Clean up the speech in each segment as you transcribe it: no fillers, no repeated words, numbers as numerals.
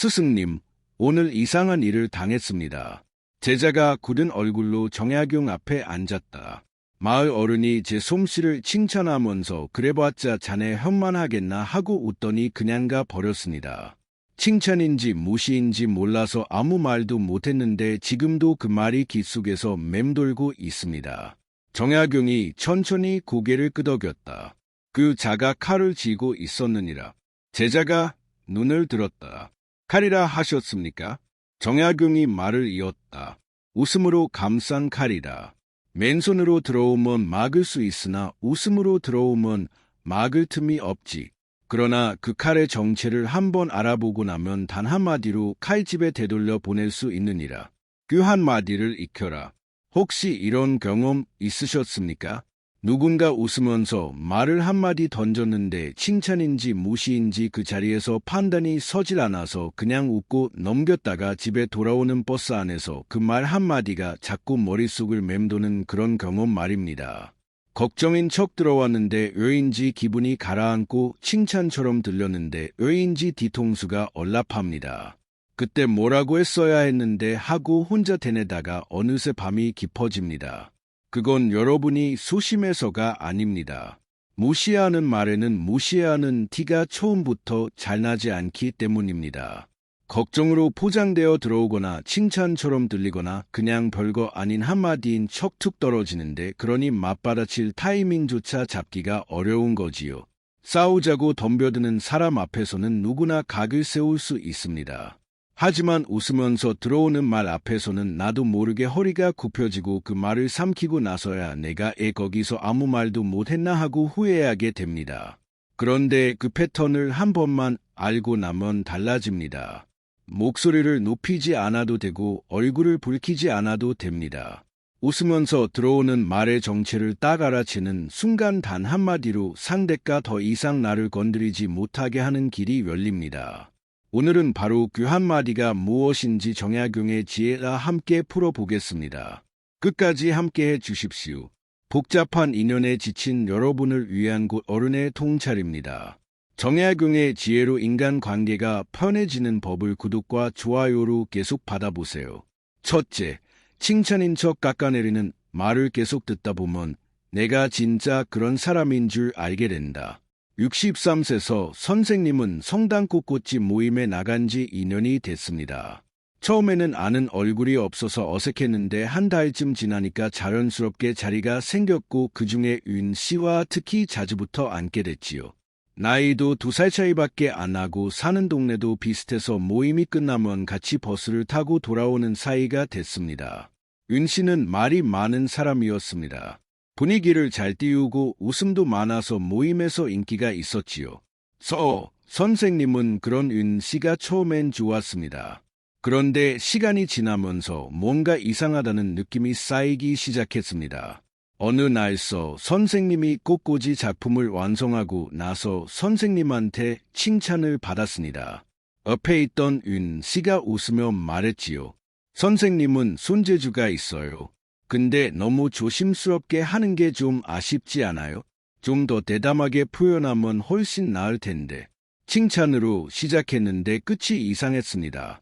스승님, 오늘 이상한 일을 당했습니다. 제자가 굳은 얼굴로 정약용 앞에 앉았다. 마을 어른이 제 솜씨를 칭찬하면서 그래봤자 자네 현만하겠나 하고 웃더니 그냥 가 버렸습니다. 칭찬인지 무시인지 몰라서 아무 말도 못했는데 지금도 그 말이 귓속에서 맴돌고 있습니다. 정약용이 천천히 고개를 끄덕였다. 그 자가 칼을 쥐고 있었느니라. 제자가 눈을 들었다. 칼이라 하셨습니까? 정약용이 말을 이었다. 웃음으로 감싼 칼이라. 맨손으로 들어오면 막을 수 있으나 웃음으로 들어오면 막을 틈이 없지. 그러나 그 칼의 정체를 한번 알아보고 나면 단 한마디로 칼집에 되돌려 보낼 수 있느니라. 그 한마디를 익혀라. 혹시 이런 경험 있으셨습니까? 누군가 웃으면서 말을 한마디 던졌는데 칭찬인지 무시인지 그 자리에서 판단이 서질 않아서 그냥 웃고 넘겼다가 집에 돌아오는 버스 안에서 그 말 한마디가 자꾸 머릿속을 맴도는 그런 경험 말입니다. 걱정인 척 들어왔는데 왜인지 기분이 가라앉고 칭찬처럼 들렸는데 왜인지 뒤통수가 얼lap합니다. 그때 뭐라고 했어야 했는데 하고 혼자 되뇌다가 어느새 밤이 깊어집니다. 그건 여러분이 소심해서가 아닙니다. 무시하는 말에는 무시하는 티가 처음부터 잘 나지 않기 때문입니다. 걱정으로 포장되어 들어오거나 칭찬처럼 들리거나 그냥 별거 아닌 한마디인 척 툭 떨어지는데 그러니 맞받아칠 타이밍조차 잡기가 어려운 거지요. 싸우자고 덤벼드는 사람 앞에서는 누구나 각을 세울 수 있습니다. 하지만 웃으면서 들어오는 말 앞에서는 나도 모르게 허리가 굽혀지고 그 말을 삼키고 나서야 내가 거기서 아무 말도 못했나 하고 후회하게 됩니다. 그런데 그 패턴을 한 번만 알고 나면 달라집니다. 목소리를 높이지 않아도 되고 얼굴을 붉히지 않아도 됩니다. 웃으면서 들어오는 말의 정체를 딱 알아채는 순간 단 한마디로 상대가 더 이상 나를 건드리지 못하게 하는 길이 열립니다. 오늘은 바로 그 한마디가 무엇인지 정약용의 지혜와 함께 풀어보겠습니다. 끝까지 함께해 주십시오. 복잡한 인연에 지친 여러분을 위한 곳 어른의 통찰입니다. 정약용의 지혜로 인간관계가 편해지는 법을 구독과 좋아요로 계속 받아보세요. 첫째, 칭찬인 척 깎아내리는 말을 계속 듣다 보면 내가 진짜 그런 사람인 줄 알게 된다. 63세서 선생님은 성당 꽃꽂이 모임에 나간 지 2년이 됐습니다. 처음에는 아는 얼굴이 없어서 어색했는데 한 달쯤 지나니까 자연스럽게 자리가 생겼고 그중에 윤 씨와 특히 자주부터 앉게 됐지요. 나이도 2살 차이밖에 안 나고 사는 동네도 비슷해서 모임이 끝나면 같이 버스를 타고 돌아오는 사이가 됐습니다. 윤 씨는 말이 많은 사람이었습니다. 분위기를 잘 띄우고 웃음도 많아서 모임에서 인기가 있었지요. 선생님은 그런 윤 씨가 처음엔 좋았습니다. 그런데 시간이 지나면서 뭔가 이상하다는 느낌이 쌓이기 시작했습니다. 어느 날 선생님이 꽃꽂이 작품을 완성하고 나서 선생님한테 칭찬을 받았습니다. 옆에 있던 윤 씨가 웃으며 말했지요. 선생님은 손재주가 있어요. 근데 너무 조심스럽게 하는 게 좀 아쉽지 않아요? 좀 더 대담하게 표현하면 훨씬 나을 텐데. 칭찬으로 시작했는데 끝이 이상했습니다.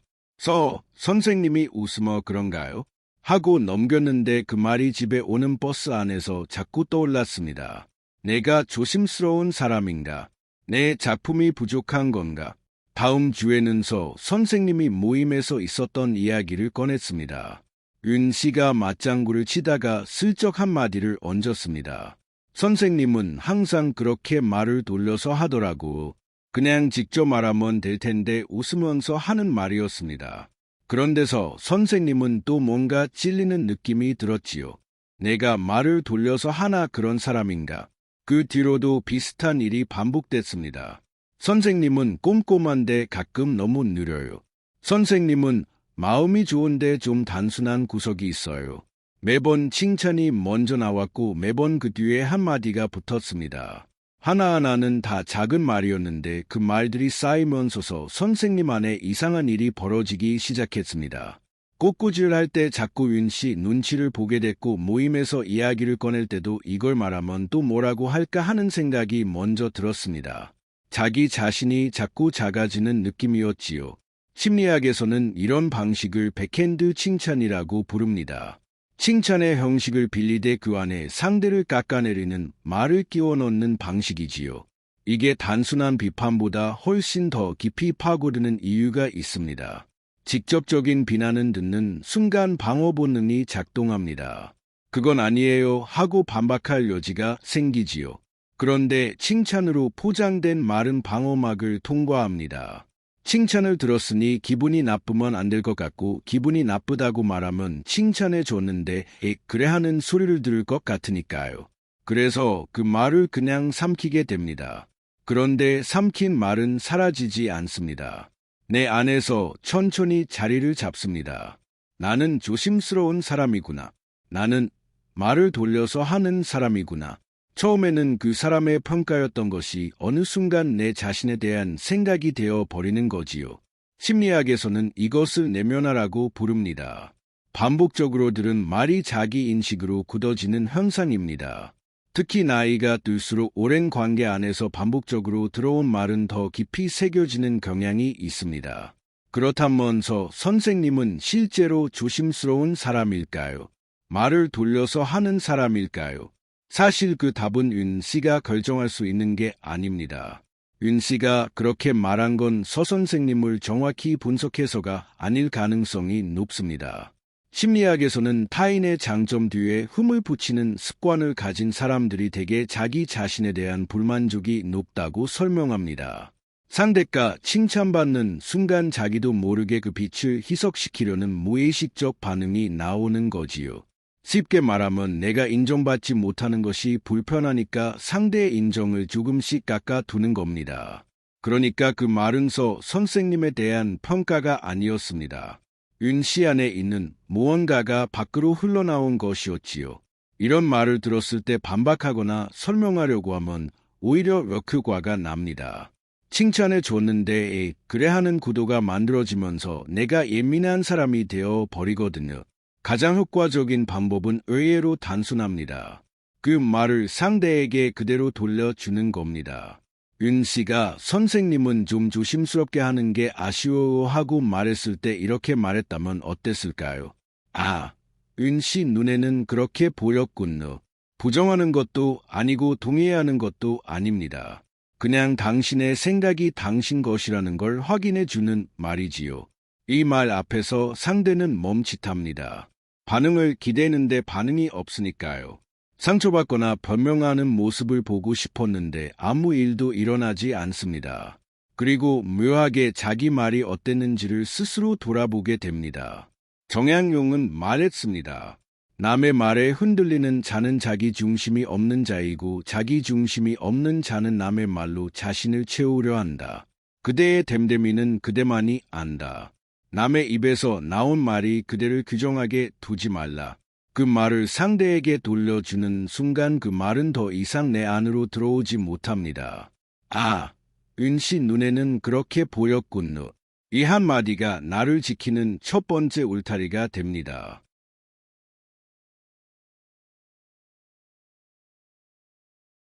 선생님이 웃으며 그런가요? 하고 넘겼는데 그 말이 집에 오는 버스 안에서 자꾸 떠올랐습니다. 내가 조심스러운 사람인가? 내 작품이 부족한 건가? 다음 주에는 선생님이 모임에서 있었던 이야기를 꺼냈습니다. 윤 씨가 맞장구를 치다가 슬쩍 한마디를 얹었습니다. 선생님은 항상 그렇게 말을 돌려서 하더라고. 그냥 직접 말하면 될 텐데 웃으면서 하는 말이었습니다. 그런데서 선생님은 또 뭔가 찔리는 느낌이 들었지요. 내가 말을 돌려서 하나 그런 사람인가? 그 뒤로도 비슷한 일이 반복됐습니다. 선생님은 꼼꼼한데 가끔 너무 느려요. 선생님은 마음이 좋은데 좀 단순한 구석이 있어요. 매번 칭찬이 먼저 나왔고 매번 그 뒤에 한마디가 붙었습니다. 하나하나는 다 작은 말이었는데 그 말들이 쌓이면서 선생님 안에 이상한 일이 벌어지기 시작했습니다. 꽃꽂이를 할 때 자꾸 윤 씨 눈치를 보게 됐고 모임에서 이야기를 꺼낼 때도 이걸 말하면 또 뭐라고 할까 하는 생각이 먼저 들었습니다. 자기 자신이 자꾸 작아지는 느낌이었지요. 심리학에서는 이런 방식을 백핸드 칭찬이라고 부릅니다. 칭찬의 형식을 빌리되 그 안에 상대를 깎아내리는 말을 끼워 넣는 방식이지요. 이게 단순한 비판보다 훨씬 더 깊이 파고드는 이유가 있습니다. 직접적인 비난은 듣는 순간 방어 본능이 작동합니다. 그건 아니에요 하고 반박할 여지가 생기지요. 그런데 칭찬으로 포장된 말은 방어막을 통과합니다. 칭찬을 들었으니 기분이 나쁘면 안 될 것 같고 기분이 나쁘다고 말하면 칭찬해 줬는데 그래 하는 소리를 들을 것 같으니까요. 그래서 그 말을 그냥 삼키게 됩니다. 그런데 삼킨 말은 사라지지 않습니다. 내 안에서 천천히 자리를 잡습니다. 나는 조심스러운 사람이구나. 나는 말을 돌려서 하는 사람이구나. 처음에는 그 사람의 평가였던 것이 어느 순간 내 자신에 대한 생각이 되어 버리는 거지요. 심리학에서는 이것을 내면화라고 부릅니다. 반복적으로 들은 말이 자기 인식으로 굳어지는 현상입니다. 특히 나이가 들수록 오랜 관계 안에서 반복적으로 들어온 말은 더 깊이 새겨지는 경향이 있습니다. 그렇다면서 선생님은 실제로 조심스러운 사람일까요? 말을 돌려서 하는 사람일까요? 사실 그 답은 윤 씨가 결정할 수 있는 게 아닙니다. 윤 씨가 그렇게 말한 건 서 선생님을 정확히 분석해서가 아닐 가능성이 높습니다. 심리학에서는 타인의 장점 뒤에 흠을 붙이는 습관을 가진 사람들이 대개 자기 자신에 대한 불만족이 높다고 설명합니다. 상대가 칭찬받는 순간 자기도 모르게 그 빛을 희석시키려는 무의식적 반응이 나오는 거지요. 쉽게 말하면 내가 인정받지 못하는 것이 불편하니까 상대의 인정을 조금씩 깎아두는 겁니다. 그러니까 그 말은 서 선생님에 대한 평가가 아니었습니다. 윤 씨 안에 있는 무언가가 밖으로 흘러나온 것이었지요. 이런 말을 들었을 때 반박하거나 설명하려고 하면 오히려 역효과가 납니다. 칭찬해 줬는데 그래 하는 구도가 만들어지면서 내가 예민한 사람이 되어 버리거든요. 가장 효과적인 방법은 의외로 단순합니다. 그 말을 상대에게 그대로 돌려주는 겁니다. 윤 씨가 선생님은 좀 조심스럽게 하는 게 아쉬워 하고 말했을 때 이렇게 말했다면 어땠을까요? 아, 윤 씨 눈에는 그렇게 보였군요. 부정하는 것도 아니고 동의하는 것도 아닙니다. 그냥 당신의 생각이 당신 것이라는 걸 확인해 주는 말이지요. 이 말 앞에서 상대는 멈칫합니다. 반응을 기대했는데 반응이 없으니까요. 상처받거나 변명하는 모습을 보고 싶었는데 아무 일도 일어나지 않습니다. 그리고 묘하게 자기 말이 어땠는지를 스스로 돌아보게 됩니다. 정약용은 말했습니다. 남의 말에 흔들리는 자는 자기 중심이 없는 자이고 자기 중심이 없는 자는 남의 말로 자신을 채우려 한다. 그대의 됨됨이는 그대만이 안다. 남의 입에서 나온 말이 그대를 규정하게 두지 말라. 그 말을 상대에게 돌려주는 순간 그 말은 더 이상 내 안으로 들어오지 못합니다. 아, 윤 씨 눈에는 그렇게 보였군요. 이 한마디가 나를 지키는 첫 번째 울타리가 됩니다.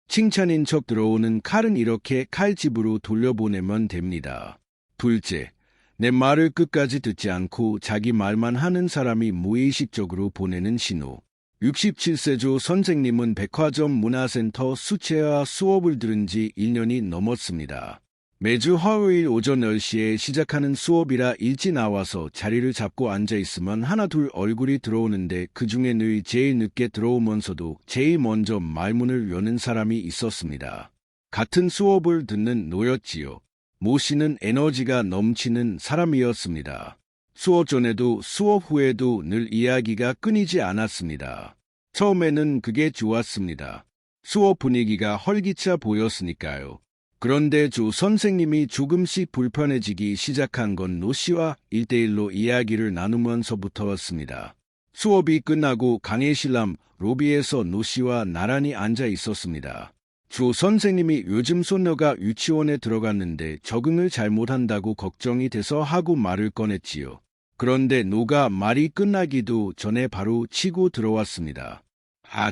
칭찬인 척 들어오는 칼은 이렇게 칼집으로 돌려보내면 됩니다. 둘째, 내 말을 끝까지 듣지 않고 자기 말만 하는 사람이 무의식적으로 보내는 신호. 67세조 선생님은 백화점 문화센터 수채화 수업을 들은 지 1년이 넘었습니다. 매주 화요일 오전 10시에 시작하는 수업이라 일찍 나와서 자리를 잡고 앉아있으면 하나둘 얼굴이 들어오는데 그중에 늘 제일 늦게 들어오면서도 제일 먼저 말문을 여는 사람이 있었습니다. 같은 수업을 듣는 노였지요. 모 씨는 에너지가 넘치는 사람이었습니다. 수업 전에도 수업 후에도 늘 이야기가 끊이지 않았습니다. 처음에는 그게 좋았습니다. 수업 분위기가 활기차 보였으니까요. 그런데 조 선생님이 조금씩 불편해지기 시작한 건 노 씨와 1대1로 이야기를 나누면서부터였습니다. 수업이 끝나고 강의실람 로비에서 노 씨와 나란히 앉아 있었습니다. 조 선생님이 요즘 손녀가 유치원에 들어갔는데 적응을 잘못한다고 걱정이 돼서 하고 말을 꺼냈지요. 그런데 노가 말이 끝나기도 전에 바로 치고 들어왔습니다. 아,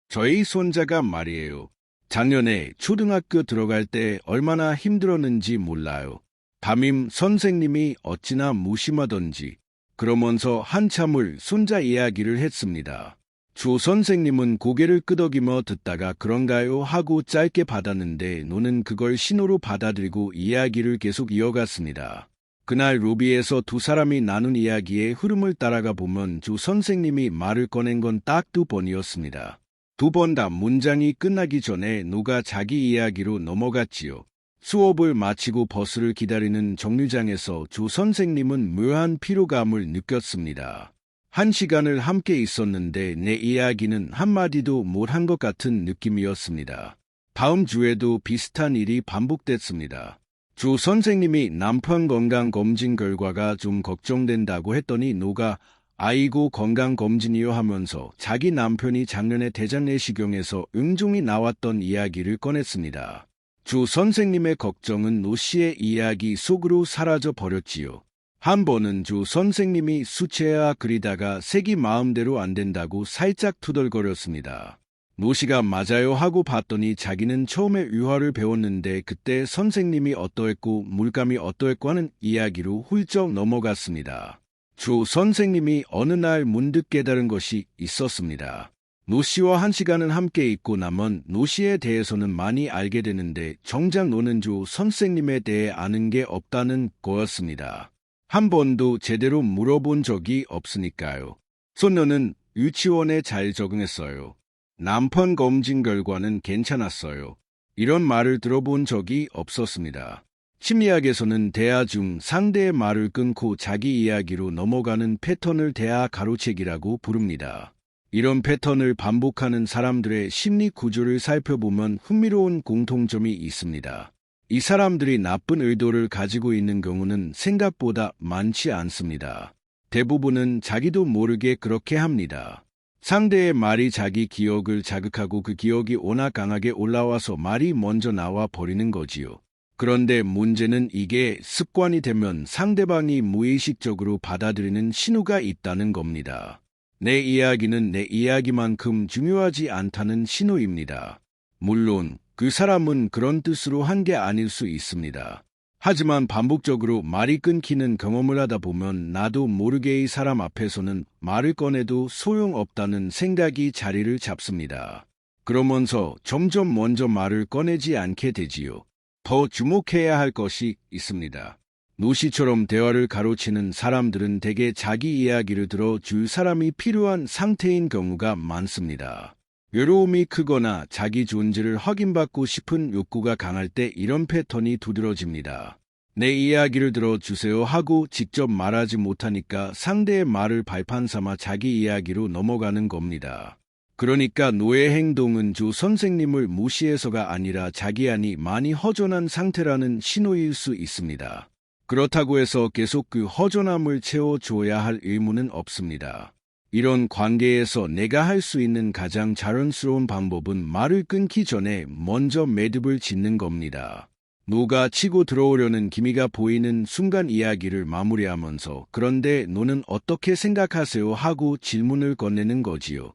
저희 손자가 말이에요. 작년에 초등학교 들어갈 때 얼마나 힘들었는지 몰라요. 담임 선생님이 어찌나 무심하던지 그러면서 한참을 손자 이야기를 했습니다. 조 선생님은 고개를 끄덕이며 듣다가 그런가요 하고 짧게 받았는데 노는 그걸 신호로 받아들이고 이야기를 계속 이어갔습니다. 그날 로비에서 두 사람이 나눈 이야기의 흐름을 따라가 보면 조 선생님이 말을 꺼낸 건 딱 2번이었습니다. 2번 다 문장이 끝나기 전에 노가 자기 이야기로 넘어갔지요. 수업을 마치고 버스를 기다리는 정류장에서 조 선생님은 묘한 피로감을 느꼈습니다. 1시간을 함께 있었는데 내 이야기는 한마디도 못한 것 같은 느낌이었습니다. 다음 주에도 비슷한 일이 반복됐습니다. 조 선생님이 남편 건강검진 결과가 좀 걱정된다고 했더니 노가 아이고 건강검진이요 하면서 자기 남편이 작년에 대장내시경에서 음종이 나왔던 이야기를 꺼냈습니다. 조 선생님의 걱정은 노 씨의 이야기 속으로 사라져 버렸지요. 한 번은 조 선생님이 수채화 그리다가 색이 마음대로 안 된다고 살짝 투덜거렸습니다. 노 씨가 맞아요 하고 봤더니 자기는 처음에 유화를 배웠는데 그때 선생님이 어떠했고 물감이 어떠했고 하는 이야기로 훌쩍 넘어갔습니다. 조 선생님이 어느 날 문득 깨달은 것이 있었습니다. 노 씨와 1시간은 함께 있고 나면 노 씨에 대해서는 많이 알게 되는데 정작 노는 조 선생님에 대해 아는 게 없다는 거였습니다. 한 번도 제대로 물어본 적이 없으니까요. 손녀는 유치원에 잘 적응했어요. 남편 검진 결과는 괜찮았어요. 이런 말을 들어본 적이 없었습니다. 심리학에서는 대화 중 상대의 말을 끊고 자기 이야기로 넘어가는 패턴을 대화 가로채기라고 부릅니다. 이런 패턴을 반복하는 사람들의 심리 구조를 살펴보면 흥미로운 공통점이 있습니다. 이 사람들이 나쁜 의도를 가지고 있는 경우는 생각보다 많지 않습니다. 대부분은 자기도 모르게 그렇게 합니다. 상대의 말이 자기 기억을 자극하고 그 기억이 워낙 강하게 올라와서 말이 먼저 나와 버리는 거지요. 그런데 문제는 이게 습관이 되면 상대방이 무의식적으로 받아들이는 신호가 있다는 겁니다. 내 이야기는 내 이야기만큼 중요하지 않다는 신호입니다. 물론 그 사람은 그런 뜻으로 한 게 아닐 수 있습니다. 하지만 반복적으로 말이 끊기는 경험을 하다 보면 나도 모르게 이 사람 앞에서는 말을 꺼내도 소용없다는 생각이 자리를 잡습니다. 그러면서 점점 먼저 말을 꺼내지 않게 되지요. 더 주목해야 할 것이 있습니다. 노 씨처럼 대화를 가로채는 사람들은 대개 자기 이야기를 들어줄 사람이 필요한 상태인 경우가 많습니다. 외로움이 크거나 자기 존재를 확인받고 싶은 욕구가 강할 때 이런 패턴이 두드러집니다. 내 이야기를 들어주세요 하고 직접 말하지 못하니까 상대의 말을 발판 삼아 자기 이야기로 넘어가는 겁니다. 그러니까 노의 행동은 조 선생님을 무시해서가 아니라 자기 안이 많이 허전한 상태라는 신호일 수 있습니다. 그렇다고 해서 계속 그 허전함을 채워줘야 할 의무는 없습니다. 이런 관계에서 내가 할 수 있는 가장 자연스러운 방법은 말을 끊기 전에 먼저 매듭을 짓는 겁니다. 노가 치고 들어오려는 기미가 보이는 순간 이야기를 마무리하면서 그런데 노는 어떻게 생각하세요 하고 질문을 건네는 거지요.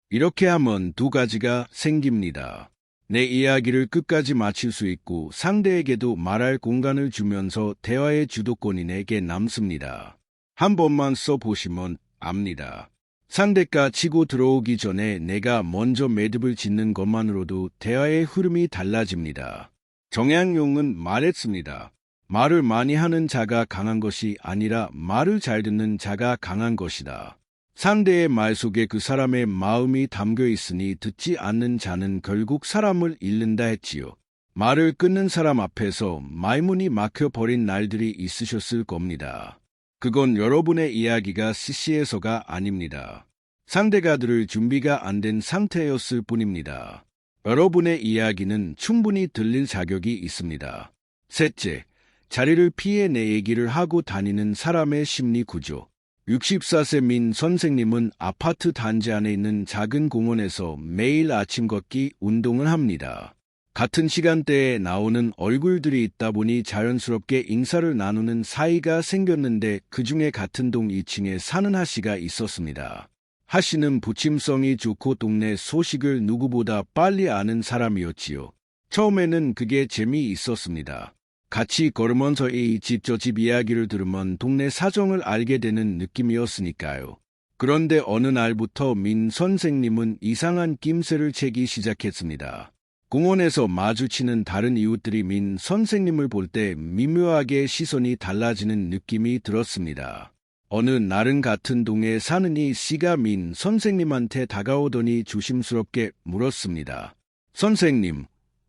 이렇게 하면 두 가지가 생깁니다. 내 이야기를 끝까지 마칠 수 있고 상대에게도 말할 공간을 주면서 대화의 주도권이 내게 남습니다. 한 번만 써보시면 압니다. 상대가 치고 들어오기 전에 내가 먼저 매듭을 짓는 것만으로도 대화의 흐름이 달라집니다. 정약용은 말했습니다. 말을 많이 하는 자가 강한 것이 아니라 말을 잘 듣는 자가 강한 것이다. 상대의 말 속에 그 사람의 마음이 담겨 있으니 듣지 않는 자는 결국 사람을 잃는다 했지요. 말을 끊는 사람 앞에서 말문이 막혀버린 날들이 있으셨을 겁니다. 그건 여러분의 이야기가 시시해서가 아닙니다. 상대가 들을 준비가 안 된 상태였을 뿐입니다. 여러분의 이야기는 충분히 들릴 자격이 있습니다. 셋째, 자리를 피해 내 얘기를 하고 다니는 사람의 심리 구조. 64세 민 선생님은 아파트 단지 안에 있는 작은 공원에서 매일 아침 걷기 운동을 합니다. 같은 시간대에 나오는 얼굴들이 있다 보니 자연스럽게 인사를 나누는 사이가 생겼는데 그중에 같은 동 2층에 사는 하씨가 있었습니다. 하씨는 부침성이 좋고 동네 소식을 누구보다 빨리 아는 사람이었지요. 처음에는 그게 재미있었습니다. 같이 걸으면서 이 집 저 집 이야기를 들으면 동네 사정을 알게 되는 느낌이었으니까요. 그런데 어느 날부터 민 선생님은 이상한 낌새를 채기 시작했습니다. 공원에서 마주치는 다른 이웃들이 민 선생님을 볼 때 미묘하게 시선이 달라지는 느낌이 들었습니다. 어느 날은 같은 동에 사는 이 씨가 민 선생님한테 다가오더니 조심스럽게 물었습니다. 선생님,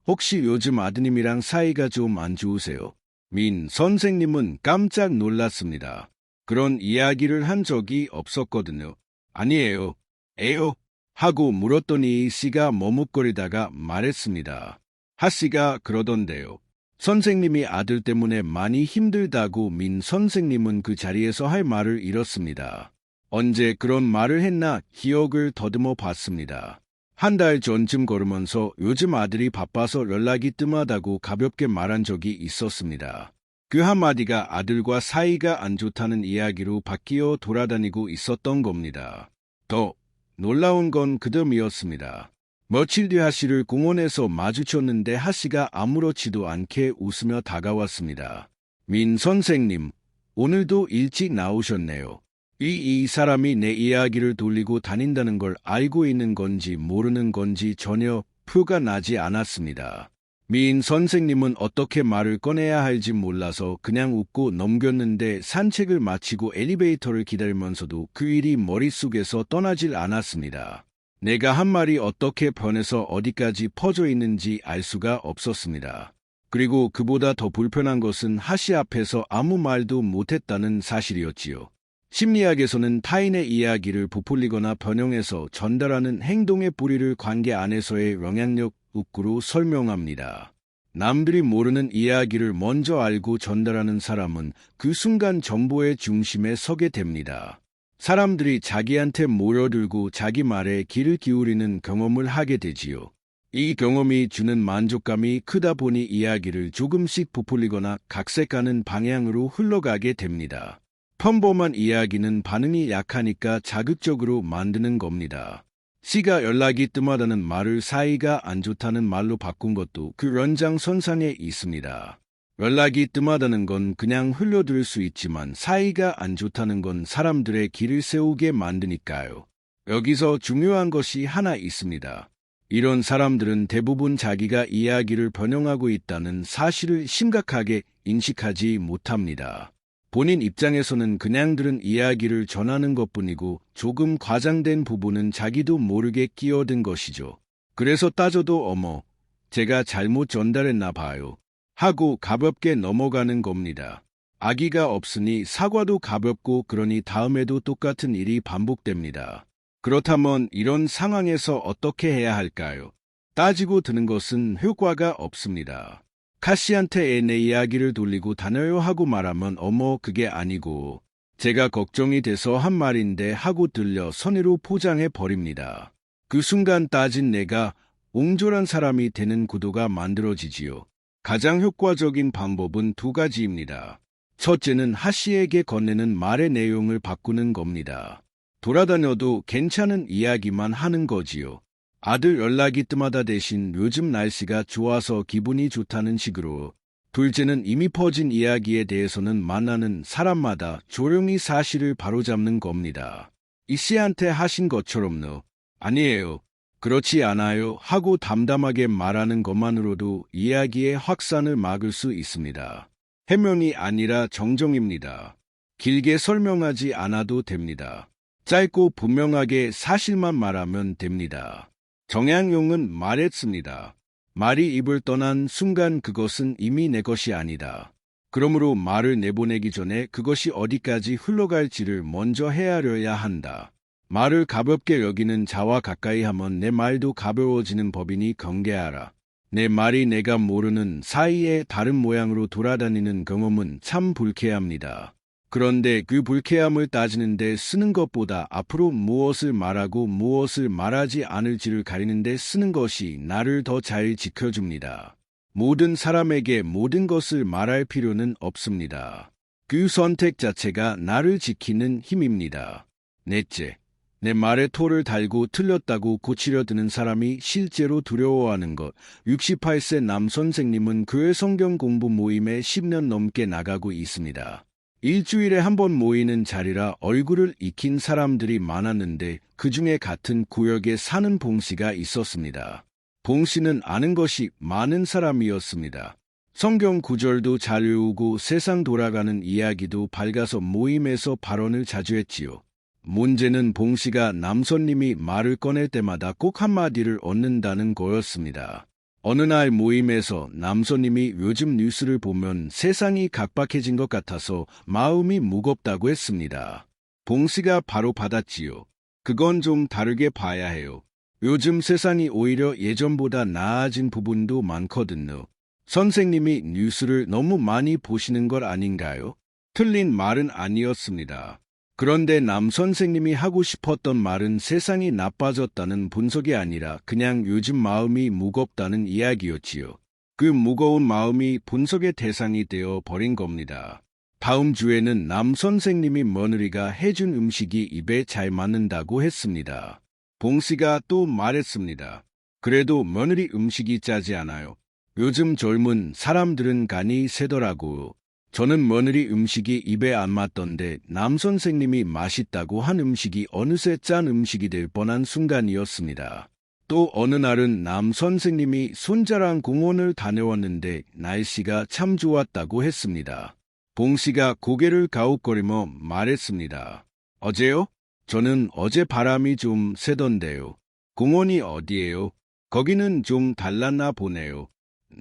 혹시 요즘 아드님이랑 사이가 좀 안 좋으세요? 민 선생님은 깜짝 놀랐습니다. 그런 이야기를 한 적이 없었거든요. 아니에요. 에요? 하고 물었더니 이 씨가 머뭇거리다가 말했습니다. 하 씨가 그러던데요. 선생님이 아들 때문에 많이 힘들다고 민 선생님은 그 자리에서 할 말을 잃었습니다. 언제 그런 말을 했나 기억을 더듬어 봤습니다. 한 달 전쯤 걸으면서 요즘 아들이 바빠서 연락이 뜸하다고 가볍게 말한 적이 있었습니다. 그 한마디가 아들과 사이가 안 좋다는 이야기로 바뀌어 돌아다니고 있었던 겁니다. 더 놀라운 건 그 덤이었습니다. 며칠 뒤 하씨를 공원에서 마주쳤는데 하씨가 아무렇지도 않게 웃으며 다가왔습니다. 민 선생님, 오늘도 일찍 나오셨네요. 이 사람이 내 이야기를 돌리고 다닌다는 걸 알고 있는 건지 모르는 건지 전혀 표가 나지 않았습니다. 민 선생님은 어떻게 말을 꺼내야 할지 몰라서 그냥 웃고 넘겼는데 산책을 마치고 엘리베이터를 기다리면서도 그 일이 머릿속에서 떠나질 않았습니다. 내가 한 말이 어떻게 변해서 어디까지 퍼져 있는지 알 수가 없었습니다. 그리고 그보다 더 불편한 것은 하씨 앞에서 아무 말도 못했다는 사실이었지요. 심리학에서는 타인의 이야기를 부풀리거나 변형해서 전달하는 행동의 뿌리를 관계 안에서의 영향력 욕구로 설명합니다. 남들이 모르는 이야기를 먼저 알고 전달하는 사람은 그 순간 정보의 중심에 서게 됩니다. 사람들이 자기한테 몰려들고 자기 말에 귀를 기울이는 경험을 하게 되지요. 이 경험이 주는 만족감이 크다 보니 이야기를 조금씩 부풀리거나 각색하는 방향으로 흘러가게 됩니다. 평범한 이야기는 반응이 약하니까 자극적으로 만드는 겁니다. 씨가 연락이 뜸하다는 말을 사이가 안 좋다는 말로 바꾼 것도 그 연장선상에 있습니다. 연락이 뜸하다는 건 그냥 흘려들 수 있지만 사이가 안 좋다는 건 사람들의 길을 세우게 만드니까요. 여기서 중요한 것이 하나 있습니다. 이런 사람들은 대부분 자기가 이야기를 변형하고 있다는 사실을 심각하게 인식하지 못합니다. 본인 입장에서는 그냥 들은 이야기를 전하는 것뿐이고 조금 과장된 부분은 자기도 모르게 끼어든 것이죠. 그래서 따져도 어머, 제가 잘못 전달했나 봐요. 하고 가볍게 넘어가는 겁니다. 아기가 없으니 사과도 가볍고 그러니 다음에도 똑같은 일이 반복됩니다. 그렇다면 이런 상황에서 어떻게 해야 할까요? 따지고 드는 것은 효과가 없습니다. 카씨한테 내 이야기를 돌리고 다녀요 하고 말하면 어머 그게 아니고 제가 걱정이 돼서 한 말인데 하고 들려 선의로 포장해 버립니다. 그 순간 따진 내가 옹졸한 사람이 되는 구도가 만들어지지요. 가장 효과적인 방법은 두 가지입니다. 첫째는 하씨에게 건네는 말의 내용을 바꾸는 겁니다. 돌아다녀도 괜찮은 이야기만 하는 거지요. 아들 연락이 뜸하다 대신 요즘 날씨가 좋아서 기분이 좋다는 식으로. 둘째는 이미 퍼진 이야기에 대해서는 만나는 사람마다 조용히 사실을 바로잡는 겁니다. 이 씨한테 하신 것처럼요. 아니에요. 그렇지 않아요. 하고 담담하게 말하는 것만으로도 이야기의 확산을 막을 수 있습니다. 해명이 아니라 정정입니다. 길게 설명하지 않아도 됩니다. 짧고 분명하게 사실만 말하면 됩니다. 정약용은 말했습니다. 말이 입을 떠난 순간 그것은 이미 내 것이 아니다. 그러므로 말을 내보내기 전에 그것이 어디까지 흘러갈지를 먼저 헤아려야 한다. 말을 가볍게 여기는 자와 가까이 하면 내 말도 가벼워지는 법이니 경계하라. 내 말이 내가 모르는 사이에 다른 모양으로 돌아다니는 경험은 참 불쾌합니다. 그런데 그 불쾌함을 따지는데 쓰는 것보다 앞으로 무엇을 말하고 무엇을 말하지 않을지를 가리는데 쓰는 것이 나를 더 잘 지켜줍니다. 모든 사람에게 모든 것을 말할 필요는 없습니다. 그 선택 자체가 나를 지키는 힘입니다. 넷째, 내 말에 토를 달고 틀렸다고 고치려 드는 사람이 실제로 두려워하는 것. 68세 남 선생님은 교회 성경 공부 모임에 10년 넘게 나가고 있습니다. 일주일에 한 번 모이는 자리라 얼굴을 익힌 사람들이 많았는데 그중에 같은 구역에 사는 봉씨가 있었습니다. 봉씨는 아는 것이 많은 사람이었습니다. 성경 구절도 잘 외우고 세상 돌아가는 이야기도 밝아서 모임에서 발언을 자주 했지요. 문제는 봉씨가 남선님이 말을 꺼낼 때마다 꼭 한마디를 얻는다는 거였습니다. 어느 날 모임에서 남선님이 요즘 뉴스를 보면 세상이 각박해진 것 같아서 마음이 무겁다고 했습니다. 봉씨가 바로 받았지요. 그건 좀 다르게 봐야 해요. 요즘 세상이 오히려 예전보다 나아진 부분도 많거든요. 선생님이 뉴스를 너무 많이 보시는 것 아닌가요? 틀린 말은 아니었습니다. 그런데 남 선생님이 하고 싶었던 말은 세상이 나빠졌다는 분석이 아니라 그냥 요즘 마음이 무겁다는 이야기였지요. 그 무거운 마음이 분석의 대상이 되어 버린 겁니다. 다음 주에는 남 선생님이 며느리가 해준 음식이 입에 잘 맞는다고 했습니다. 봉씨가 또 말했습니다. 그래도 며느리 음식이 짜지 않아요. 요즘 젊은 사람들은 간이 세더라고요. 저는 며느리 음식이 입에 안 맞던데 남 선생님이 맛있다고 한 음식이 어느새 짠 음식이 될 뻔한 순간이었습니다. 또 어느 날은 남 선생님이 손자랑 공원을 다녀왔는데 날씨가 참 좋았다고 했습니다. 봉씨가 고개를 가웃거리며 말했습니다. 어제요? 저는 어제 바람이 좀 세던데요. 공원이 어디예요? 거기는 좀 달랐나 보네요.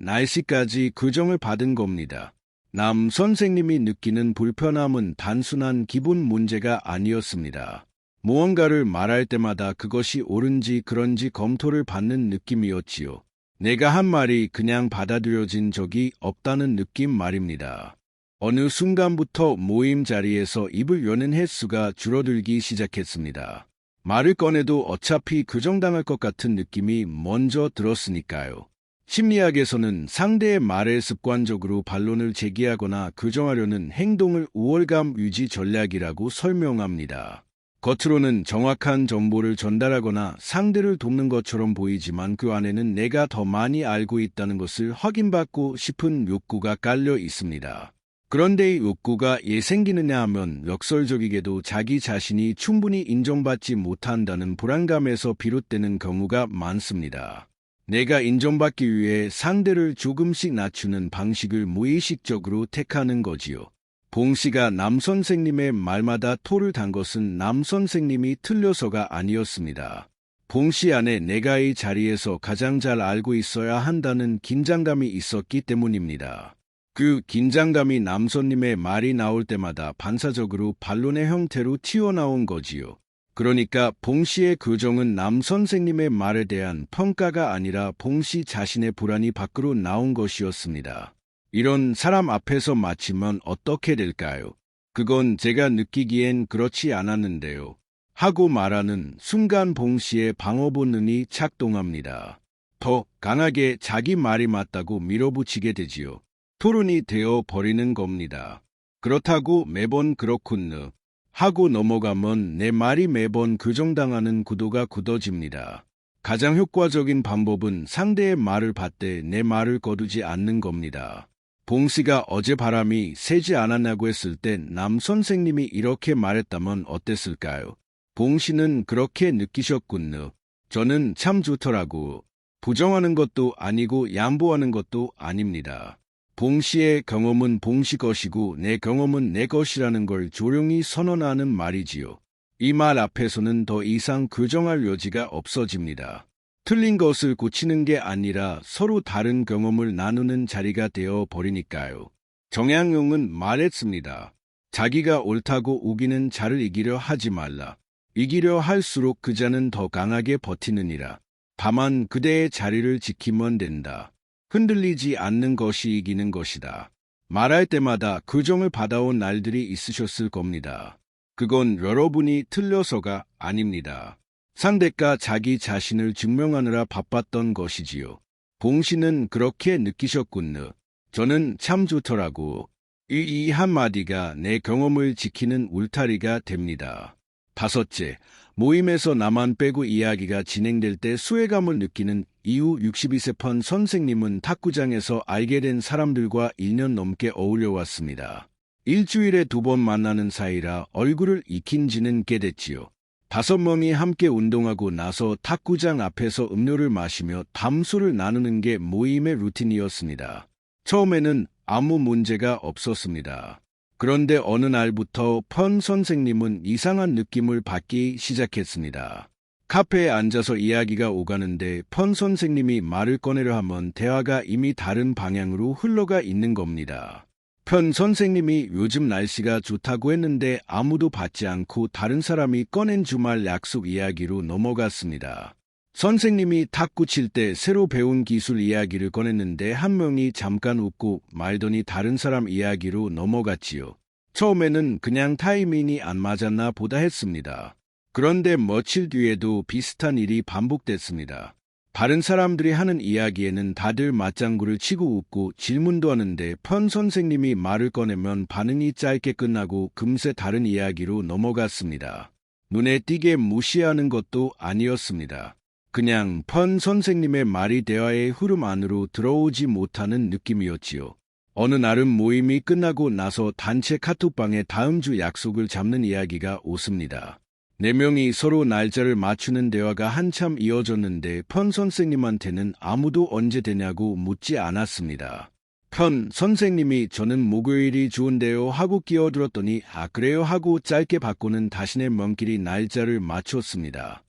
날씨까지 교정을 받은 겁니다. 남 선생님이 느끼는 불편함은 단순한 기분 문제가 아니었습니다. 무언가를 말할 때마다 그것이 옳은지 그런지 검토를 받는 느낌이었지요. 내가 한 말이 그냥 받아들여진 적이 없다는 느낌 말입니다. 어느 순간부터 모임 자리에서 입을 여는 횟수가 줄어들기 시작했습니다. 말을 꺼내도 어차피 교정당할 것 같은 느낌이 먼저 들었으니까요. 심리학에서는 상대의 말에 습관적으로 반론을 제기하거나 교정하려는 행동을 우월감 유지 전략이라고 설명합니다. 겉으로는 정확한 정보를 전달하거나 상대를 돕는 것처럼 보이지만 그 안에는 내가 더 많이 알고 있다는 것을 확인받고 싶은 욕구가 깔려 있습니다. 그런데 이 욕구가 왜 생기느냐 하면 역설적이게도 자기 자신이 충분히 인정받지 못한다는 불안감에서 비롯되는 경우가 많습니다. 내가 인정받기 위해 상대를 조금씩 낮추는 방식을 무의식적으로 택하는 거지요. 봉씨가 남 선생님의 말마다 토를 단 것은 남 선생님이 틀려서가 아니었습니다. 봉씨 안에 내가 이 자리에서 가장 잘 알고 있어야 한다는 긴장감이 있었기 때문입니다. 그 긴장감이 남선님의 말이 나올 때마다 반사적으로 반론의 형태로 튀어나온 거지요. 그러니까 봉씨의 교정은 남 선생님의 말에 대한 평가가 아니라 봉씨 자신의 불안이 밖으로 나온 것이었습니다. 이런 사람 앞에서 마치면 어떻게 될까요? 그건 제가 느끼기엔 그렇지 않았는데요. 하고 말하는 순간 봉씨의 방어 본능이 작동합니다. 더 강하게 자기 말이 맞다고 밀어붙이게 되지요. 토론이 되어 버리는 겁니다. 그렇다고 매번 그렇군요 하고 넘어가면 내 말이 매번 교정당하는 구도가 굳어집니다. 가장 효과적인 방법은 상대의 말을 받되 내 말을 거두지 않는 겁니다. 봉씨가 어제 바람이 세지 않았냐고 했을 때 남 선생님이 이렇게 말했다면 어땠을까요? 봉씨는 그렇게 느끼셨군요. 저는 참 좋더라고. 부정하는 것도 아니고 양보하는 것도 아닙니다. 봉씨의 경험은 봉씨 것이고 내 경험은 내 것이라는 걸 조용히 선언하는 말이지요. 이 말 앞에서는 더 이상 교정할 여지가 없어집니다. 틀린 것을 고치는 게 아니라 서로 다른 경험을 나누는 자리가 되어 버리니까요. 정약용은 말했습니다. 자기가 옳다고 우기는 자를 이기려 하지 말라. 이기려 할수록 그 자는 더 강하게 버티느니라. 다만 그대의 자리를 지키면 된다. 흔들리지 않는 것이 이기는 것이다. 말할 때마다 교정을 받아온 날들이 있으셨을 겁니다. 그건 여러분이 틀려서가 아닙니다. 상대가 자기 자신을 증명하느라 바빴던 것이지요. 봉씨는 그렇게 느끼셨군요. 저는 참 좋더라고. 이 한마디가 내 경험을 지키는 울타리가 됩니다. 다섯째, 모임에서 나만 빼고 이야기가 진행될 때 소외감을 느끼는 이후 62세 펀 선생님은 탁구장에서 알게 된 사람들과 1년 넘게 어울려 왔습니다. 일주일에 2번 만나는 사이라 얼굴을 익힌 지는 꽤 됐지요. 5명이 함께 운동하고 나서 탁구장 앞에서 음료를 마시며 담소를 나누는 게 모임의 루틴이었습니다. 처음에는 아무 문제가 없었습니다. 그런데 어느 날부터 펀 선생님은 이상한 느낌을 받기 시작했습니다. 카페에 앉아서 이야기가 오가는데 펀 선생님이 말을 꺼내려 하면 대화가 이미 다른 방향으로 흘러가 있는 겁니다. 펀 선생님이 요즘 날씨가 좋다고 했는데 아무도 받지 않고 다른 사람이 꺼낸 주말 약속 이야기로 넘어갔습니다. 선생님이 탁구 칠 때 새로 배운 기술 이야기를 꺼냈는데 한 명이 잠깐 웃고 말더니 다른 사람 이야기로 넘어갔지요. 처음에는 그냥 타이밍이 안 맞았나 보다 했습니다. 그런데 며칠 뒤에도 비슷한 일이 반복됐습니다. 다른 사람들이 하는 이야기에는 다들 맞장구를 치고 웃고 질문도 하는데 펀 선생님이 말을 꺼내면 반응이 짧게 끝나고 금세 다른 이야기로 넘어갔습니다. 눈에 띄게 무시하는 것도 아니었습니다. 그냥 펀 선생님의 말이 대화의 흐름 안으로 들어오지 못하는 느낌이었지요. 어느 날은 모임이 끝나고 나서 단체 카톡방에 다음 주 약속을 잡는 이야기가 오습니다. 4명이 서로 날짜를 맞추는 대화가 한참 이어졌는데 펀 선생님한테는 아무도 언제 되냐고 묻지 않았습니다. 펀 선생님이 저는 목요일이 좋은데요 하고 끼어들었더니 그래요 하고 짧게 받고는 자신의 먼 길이 날짜를 맞췄습니다.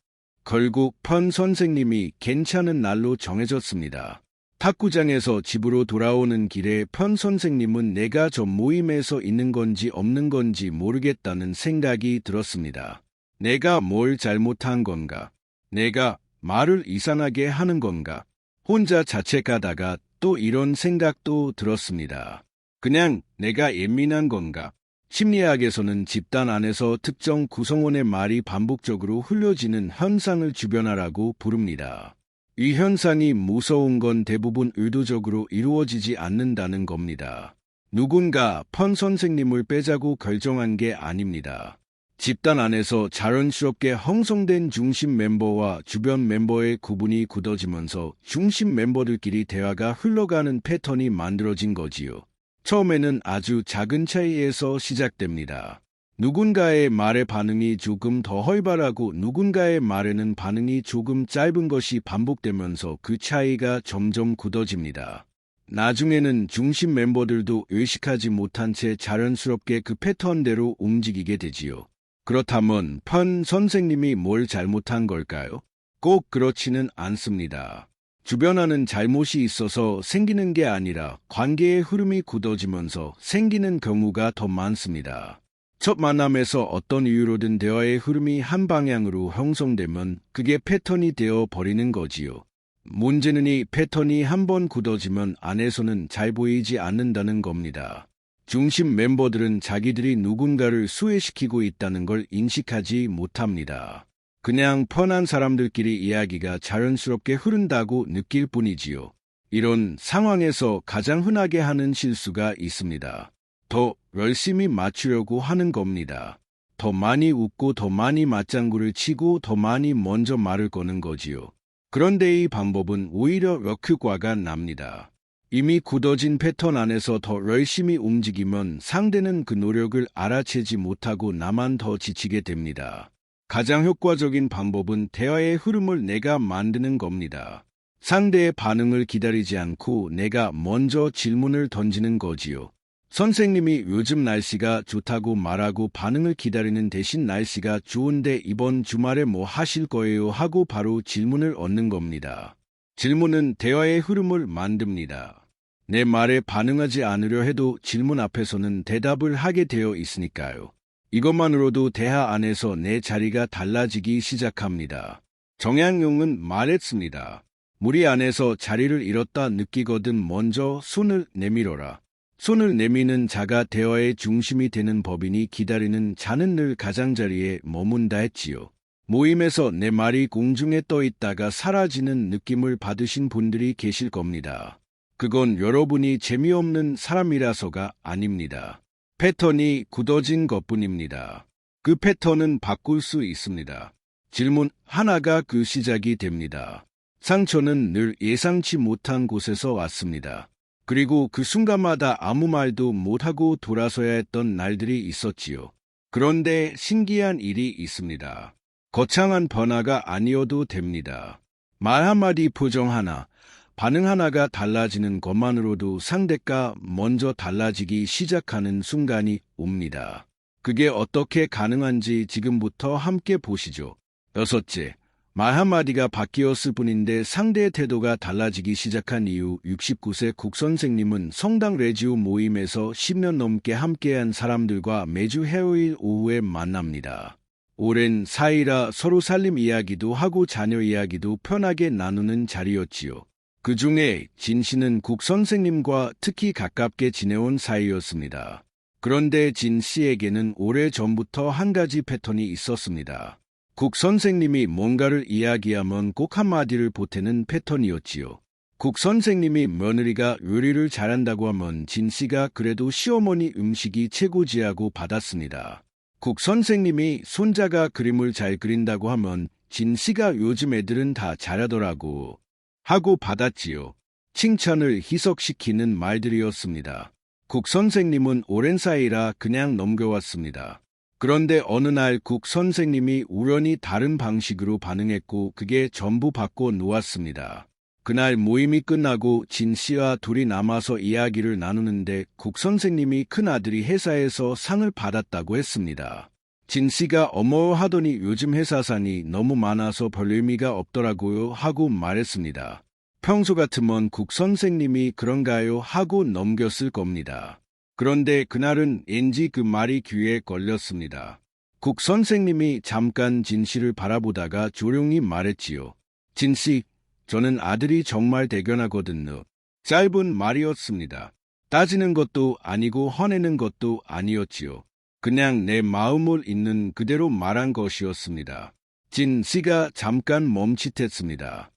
결국 펀 선생님이 괜찮은 날로 정해졌습니다. 탁구장에서 집으로 돌아오는 길에 펀 선생님은 내가 저 모임에서 있는 건지 없는 건지 모르겠다는 생각이 들었습니다. 내가 뭘 잘못한 건가? 내가 말을 이상하게 하는 건가? 혼자 자책하다가 또 이런 생각도 들었습니다. 그냥 내가 예민한 건가? 심리학에서는 집단 안에서 특정 구성원의 말이 반복적으로 흘려지는 현상을 주변화라고 부릅니다. 이 현상이 무서운 건 대부분 의도적으로 이루어지지 않는다는 겁니다. 누군가 펀 선생님을 빼자고 결정한 게 아닙니다. 집단 안에서 자연스럽게 형성된 중심 멤버와 주변 멤버의 구분이 굳어지면서 중심 멤버들끼리 대화가 흘러가는 패턴이 만들어진 거지요. 처음에는 아주 작은 차이에서 시작됩니다. 누군가의 말에 반응이 조금 더 활발하고 누군가의 말에는 반응이 조금 짧은 것이 반복되면서 그 차이가 점점 굳어집니다. 나중에는 중심 멤버들도 의식하지 못한 채 자연스럽게 그 패턴대로 움직이게 되지요. 그렇다면 펀 선생님이 뭘 잘못한 걸까요? 꼭 그렇지는 않습니다. 주변화는 잘못이 있어서 생기는 게 아니라 관계의 흐름이 굳어지면서 생기는 경우가 더 많습니다. 첫 만남에서 어떤 이유로든 대화의 흐름이 한 방향으로 형성되면 그게 패턴이 되어 버리는 거지요. 문제는 이 패턴이 한번 굳어지면 안에서는 잘 보이지 않는다는 겁니다. 중심 멤버들은 자기들이 누군가를 수혜시키고 있다는 걸 인식하지 못합니다. 그냥 펀한 사람들끼리 이야기가 자연스럽게 흐른다고 느낄 뿐이지요. 이런 상황에서 가장 흔하게 하는 실수가 있습니다. 더 열심히 맞추려고 하는 겁니다. 더 많이 웃고 더 많이 맞장구를 치고 더 많이 먼저 말을 거는 거지요. 그런데 이 방법은 오히려 역효과가 납니다. 이미 굳어진 패턴 안에서 더 열심히 움직이면 상대는 그 노력을 알아채지 못하고 나만 더 지치게 됩니다. 가장 효과적인 방법은 대화의 흐름을 내가 만드는 겁니다. 상대의 반응을 기다리지 않고 내가 먼저 질문을 던지는 거지요. 선생님이 요즘 날씨가 좋다고 말하고 반응을 기다리는 대신 날씨가 좋은데 이번 주말에 뭐 하실 거예요 하고 바로 질문을 얻는 겁니다. 질문은 대화의 흐름을 만듭니다. 내 말에 반응하지 않으려 해도 질문 앞에서는 대답을 하게 되어 있으니까요. 이것만으로도 대화 안에서 내 자리가 달라지기 시작합니다. 정약용은 말했습니다. 무리 안에서 자리를 잃었다 느끼거든 먼저 손을 내밀어라. 손을 내미는 자가 대화의 중심이 되는 법이니 기다리는 자는 늘 가장자리에 머문다 했지요. 모임에서 내 말이 공중에 떠 있다가 사라지는 느낌을 받으신 분들이 계실 겁니다. 그건 여러분이 재미없는 사람이라서가 아닙니다. 패턴이 굳어진 것뿐입니다. 그 패턴은 바꿀 수 있습니다. 질문 하나가 그 시작이 됩니다. 상처는 늘 예상치 못한 곳에서 왔습니다. 그리고 그 순간마다 아무 말도 못하고 돌아서야 했던 날들이 있었지요. 그런데 신기한 일이 있습니다. 거창한 변화가 아니어도 됩니다. 말 한마디, 표정 하나, 반응 하나가 달라지는 것만으로도 상대가 먼저 달라지기 시작하는 순간이 옵니다. 그게 어떻게 가능한지 지금부터 함께 보시죠. 여섯째, 말 한마디가 바뀌었을 뿐인데 상대의 태도가 달라지기 시작한 이유. 69세 국 선생님은 성당 레지오 모임에서 10년 넘게 함께한 사람들과 매주 화요일 오후에 만납니다. 오랜 사이라 서로 살림 이야기도 하고 자녀 이야기도 편하게 나누는 자리였지요. 그 중에 진 씨는 국 선생님과 특히 가깝게 지내온 사이였습니다. 그런데 진 씨에게는 오래전부터 한 가지 패턴이 있었습니다. 국 선생님이 뭔가를 이야기하면 꼭 한마디를 보태는 패턴이었지요. 국 선생님이 며느리가 요리를 잘한다고 하면 진 씨가 그래도 시어머니 음식이 최고지하고 받았습니다. 국 선생님이 손자가 그림을 잘 그린다고 하면 진 씨가 요즘 애들은 다 잘하더라고 하고 받았지요. 칭찬을 희석시키는 말들이었습니다. 국 선생님은 오랜 사이라 그냥 넘겨왔습니다. 그런데 어느 날 국 선생님이 우연히 다른 방식으로 반응했고 그게 전부 바꿔 놓았습니다. 그날 모임이 끝나고 진 씨와 둘이 남아서 이야기를 나누는데 국 선생님이 큰아들이 회사에서 상을 받았다고 했습니다. 진 씨가 어머 하더니 요즘 회사산이 너무 많아서 별 의미가 없더라고요 하고 말했습니다. 평소 같으면 국 선생님이 그런가요 하고 넘겼을 겁니다. 그런데 그날은 왠지 그 말이 귀에 걸렸습니다. 국 선생님이 잠깐 진 씨를 바라보다가 조용히 말했지요. 진 씨, 저는 아들이 정말 대견하거든요. 짧은 말이었습니다. 따지는 것도 아니고 화내는 것도 아니었지요. 그냥 내 마음을 있는 그대로 말한 것이었습니다. 진 씨가 잠깐 멈칫했습니다.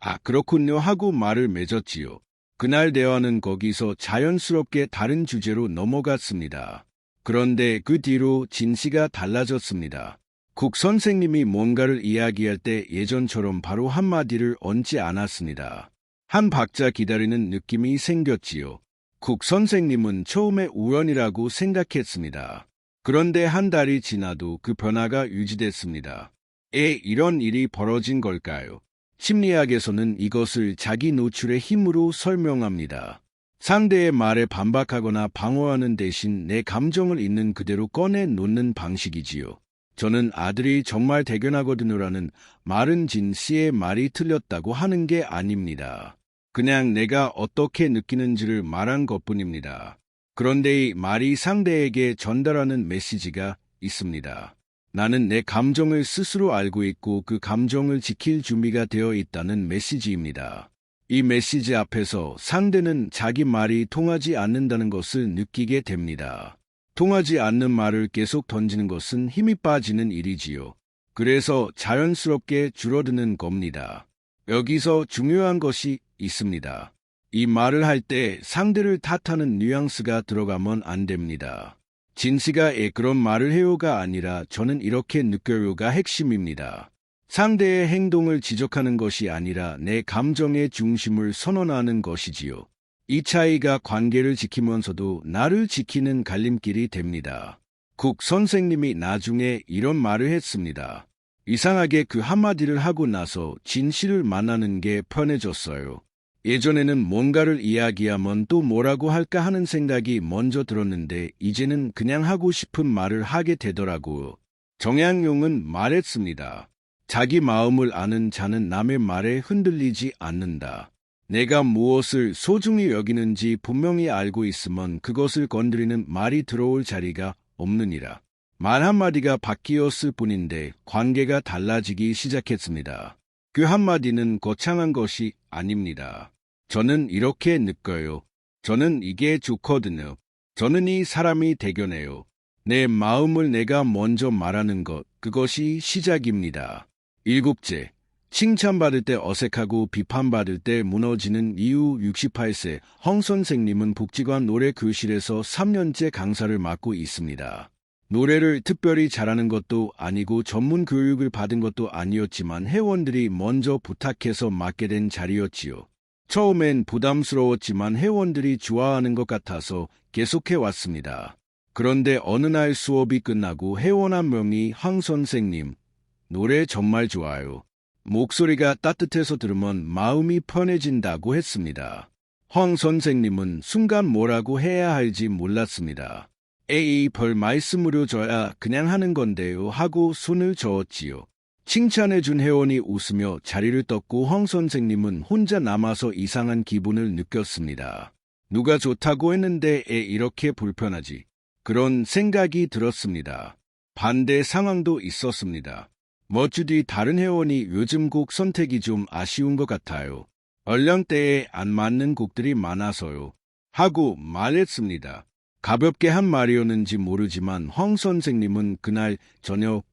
아, 그렇군요 하고 말을 맺었지요. 그날 대화는 거기서 자연스럽게 다른 주제로 넘어갔습니다. 그런데 그 뒤로 진 씨가 달라졌습니다. 국 선생님이 뭔가를 이야기할 때 예전처럼 바로 한마디를 얹지 않았습니다. 한 박자 기다리는 느낌이 생겼지요. 국 선생님은 처음에 우연이라고 생각했습니다. 그런데 한 달이 지나도 그 변화가 유지됐습니다. 이런 일이 벌어진 걸까요? 심리학에서는 이것을 자기 노출의 힘으로 설명합니다. 상대의 말에 반박하거나 방어하는 대신 내 감정을 있는 그대로 꺼내 놓는 방식이지요. 저는 아들이 정말 대견하거든요라는 말은 진 씨의 말이 틀렸다고 하는 게 아닙니다. 그냥 내가 어떻게 느끼는지를 말한 것뿐입니다. 그런데 이 말이 상대에게 전달하는 메시지가 있습니다. 나는 내 감정을 스스로 알고 있고 그 감정을 지킬 준비가 되어 있다는 메시지입니다. 이 메시지 앞에서 상대는 자기 말이 통하지 않는다는 것을 느끼게 됩니다. 통하지 않는 말을 계속 던지는 것은 힘이 빠지는 일이지요. 그래서 자연스럽게 줄어드는 겁니다. 여기서 중요한 것이 있습니다. 이 말을 할 때 상대를 탓하는 뉘앙스가 들어가면 안 됩니다. 진 씨가 그런 말을 해요가 아니라 저는 이렇게 느껴요가 핵심입니다. 상대의 행동을 지적하는 것이 아니라 내 감정의 중심을 선언하는 것이지요. 이 차이가 관계를 지키면서도 나를 지키는 갈림길이 됩니다. 국 선생님이 나중에 이런 말을 했습니다. 이상하게 그 한마디를 하고 나서 진 씨를 만나는 게 편해졌어요. 예전에는 뭔가를 이야기하면 또 뭐라고 할까 하는 생각이 먼저 들었는데 이제는 그냥 하고 싶은 말을 하게 되더라고요. 정약용은 말했습니다. 자기 마음을 아는 자는 남의 말에 흔들리지 않는다. 내가 무엇을 소중히 여기는지 분명히 알고 있으면 그것을 건드리는 말이 들어올 자리가 없느니라. 말 한마디가 바뀌었을 뿐인데 관계가 달라지기 시작했습니다. 그 한마디는 거창한 것이 아닙니다. 저는 이렇게 느껴요. 저는 이게 좋거든요. 저는 이 사람이 대견해요. 내 마음을 내가 먼저 말하는 것, 그것이 시작입니다. 일곱째, 칭찬받을 때 어색하고 비판받을 때 무너지는 이유. 68세 황 선생님은 복지관 노래 교실에서 3년째 강사를 맡고 있습니다. 노래를 특별히 잘하는 것도 아니고 전문 교육을 받은 것도 아니었지만 회원들이 먼저 부탁해서 맡게 된 자리였지요. 처음엔 부담스러웠지만 회원들이 좋아하는 것 같아서 계속해 왔습니다. 그런데 어느 날 수업이 끝나고 회원 한 명이 황 선생님, 노래 정말 좋아요. 목소리가 따뜻해서 들으면 마음이 편해진다고 했습니다. 황 선생님은 순간 뭐라고 해야 할지 몰랐습니다. 에이, 별 말씀으로 저야 그냥 하는 건데요 하고 손을 저었지요. 칭찬해준 회원이 웃으며 자리를 떴고 황 선생님은 혼자 남아서 이상한 기분을 느꼈습니다. 누가 좋다고 했는데 이렇게 불편하지? 그런 생각이 들었습니다. 반대 상황도 있었습니다. 멋주디 다른 회원이 요즘 곡 선택이 좀 아쉬운 것 같아요. 연령대에 안 맞는 곡들이 많아서요. 하고 말했습니다. 가볍게 한 말이었는지 모르지만 황 선생님은 그날 저녁